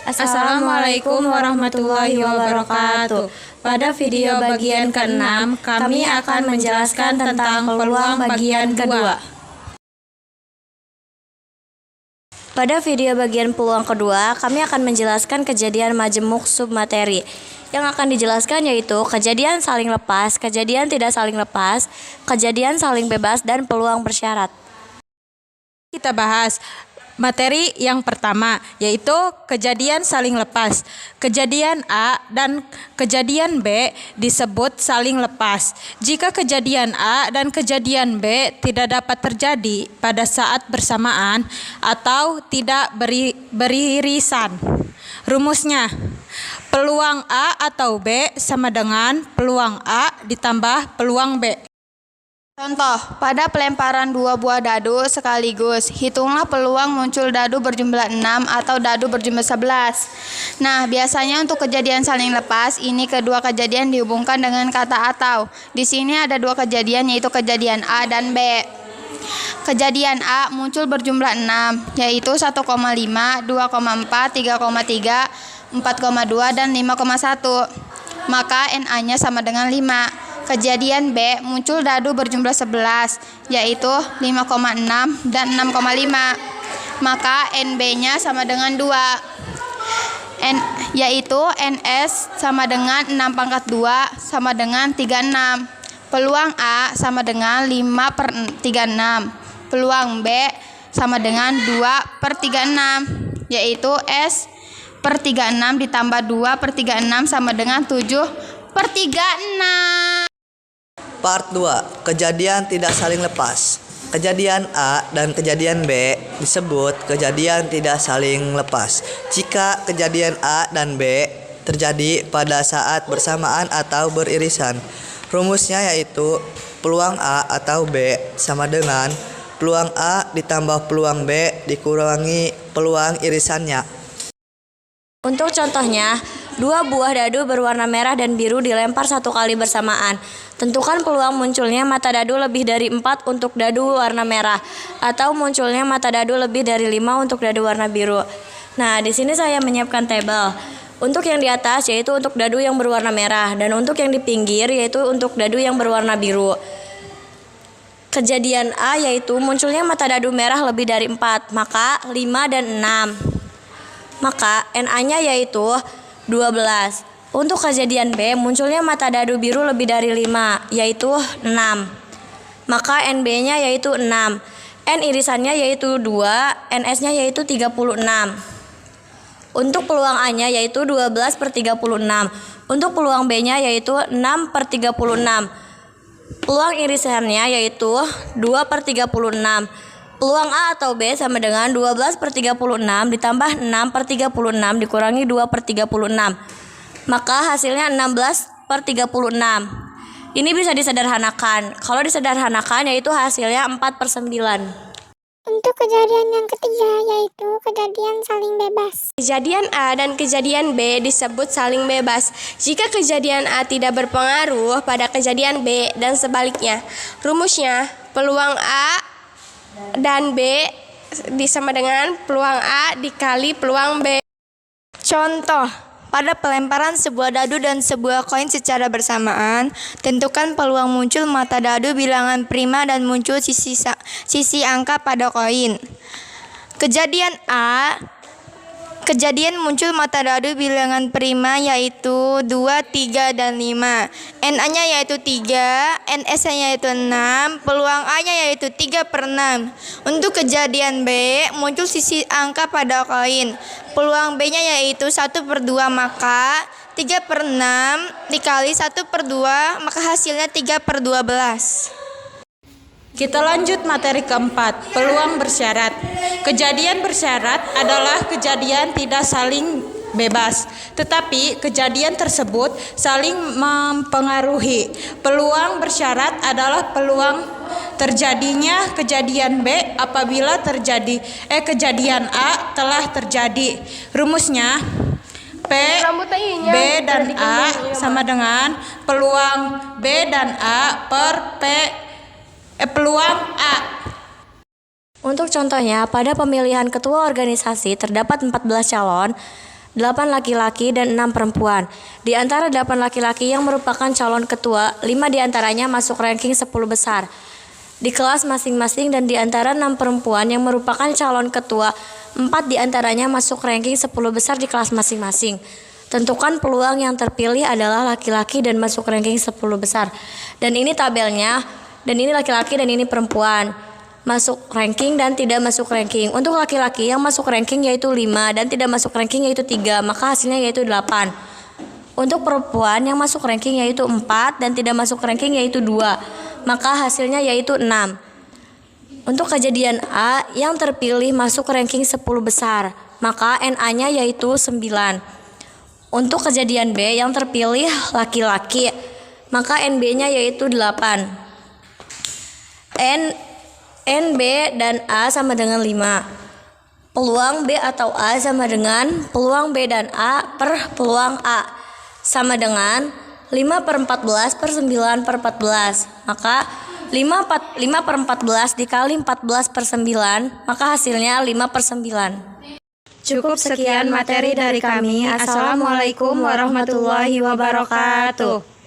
Assalamualaikum warahmatullahi wabarakatuh. Pada video bagian ke-6, kami akan menjelaskan tentang peluang bagian kedua. Pada video bagian peluang kedua, kami akan menjelaskan kejadian majemuk submateri. Yang akan dijelaskan yaitu kejadian saling lepas, kejadian tidak saling lepas, kejadian saling bebas, dan peluang bersyarat. Kita bahas materi yang pertama, yaitu kejadian saling lepas. Kejadian A dan kejadian B disebut saling lepas. Jika kejadian A dan kejadian B tidak dapat terjadi pada saat bersamaan atau tidak beririsan. Rumusnya, peluang A atau B sama dengan peluang A ditambah peluang B. Contoh, pada pelemparan dua buah dadu sekaligus, hitunglah peluang muncul dadu berjumlah 6 atau dadu berjumlah 11. Nah, biasanya untuk kejadian saling lepas, ini kedua kejadian dihubungkan dengan kata atau. Di sini ada dua kejadian, yaitu kejadian A dan B. Kejadian A muncul berjumlah 6, yaitu 1,5, 2,4, 3,3, 4,2, dan 5,1. Maka NA-nya sama dengan 5. Kejadian B muncul dadu berjumlah 11, yaitu 5,6 dan 6,5. Maka NB-nya sama dengan 2, yaitu NS sama dengan 6 pangkat 2 sama dengan 36. Peluang A sama dengan 5/36. Peluang B sama dengan 2/36, yaitu S/36 ditambah 2/36 sama dengan 7/36. Part 2. Kejadian tidak saling lepas. Kejadian A dan kejadian B disebut kejadian tidak saling lepas jika kejadian A dan B terjadi pada saat bersamaan atau beririsan. Rumusnya yaitu peluang A atau B sama dengan peluang A ditambah peluang B dikurangi peluang irisannya. Untuk contohnya, dua buah dadu berwarna merah dan biru dilempar satu kali bersamaan. Tentukan peluang munculnya mata dadu lebih dari 4 untuk dadu warna merah, atau munculnya mata dadu lebih dari 5 untuk dadu warna biru. Nah, di sini saya menyiapkan tabel. Untuk yang di atas yaitu untuk dadu yang berwarna merah, dan untuk yang di pinggir yaitu untuk dadu yang berwarna biru. Kejadian A yaitu munculnya mata dadu merah lebih dari 4, maka 5 dan 6. Maka NA-nya yaitu 12. Untuk kejadian B munculnya mata dadu biru lebih dari 5, yaitu 6. Maka NB-nya yaitu 6. N irisannya yaitu 2, NS-nya yaitu 36. Untuk peluang A-nya yaitu 12/36. Untuk peluang B-nya yaitu 6/36. Peluang irisannya yaitu 2/36. Peluang A atau B sama dengan 12/36 ditambah 6/36 dikurangi 2/36. Maka hasilnya 16/36. Ini bisa disederhanakan. Kalau disederhanakan yaitu hasilnya 4/9. Untuk kejadian yang ketiga yaitu kejadian saling bebas. Kejadian A dan kejadian B disebut saling bebas jika kejadian A tidak berpengaruh pada kejadian B dan sebaliknya. Rumusnya, peluang A dan B sama dengan peluang A dikali peluang B. Contoh, pada pelemparan sebuah dadu dan sebuah koin secara bersamaan, tentukan peluang muncul mata dadu bilangan prima dan muncul sisi angka pada koin. Kejadian A, kejadian muncul mata dadu bilangan prima yaitu 2, 3, dan 5. NA-nya yaitu 3, NS-nya yaitu 6, peluang A-nya yaitu 3/6. Untuk kejadian B, muncul sisi angka pada koin. Peluang B-nya yaitu 1/2, maka 3/6 dikali 1/2, maka hasilnya 3/12. Kita lanjut materi keempat, peluang bersyarat. Kejadian bersyarat adalah kejadian tidak saling bebas, tetapi kejadian tersebut saling mempengaruhi. Peluang bersyarat adalah peluang terjadinya kejadian B apabila kejadian A telah terjadi. Rumusnya, P, B, dan A sama dengan peluang B dan A per peluang A. Untuk contohnya, pada pemilihan ketua organisasi terdapat 14 calon. 8 laki-laki dan 6 perempuan. Di antara 8 laki-laki yang merupakan calon ketua, 5 diantaranya masuk ranking 10 besar di kelas masing-masing, dan di antara 6 perempuan yang merupakan calon ketua, 4 diantaranya masuk ranking 10 besar di kelas masing-masing. Tentukan peluang yang terpilih adalah laki-laki dan masuk ranking 10 besar. Dan ini tabelnya, dan ini laki-laki dan ini perempuan. Masuk ranking dan tidak masuk ranking. Untuk laki-laki yang masuk ranking yaitu 5 dan tidak masuk ranking yaitu 3, maka hasilnya yaitu 8. Untuk perempuan yang masuk ranking yaitu 4 dan tidak masuk ranking yaitu 2, maka hasilnya yaitu 6. Untuk kejadian A yang terpilih masuk ranking 10 besar, maka NA-nya yaitu 9. Untuk kejadian B yang terpilih laki-laki, maka NB-nya yaitu 8. NB dan A sama dengan 5. Peluang B atau A sama dengan peluang B dan A per peluang A, sama dengan 5/14 per 9/14. Maka 5/14 dikali 14/9, maka hasilnya 5/9. Cukup sekian materi dari kami. Assalamualaikum warahmatullahi wabarakatuh.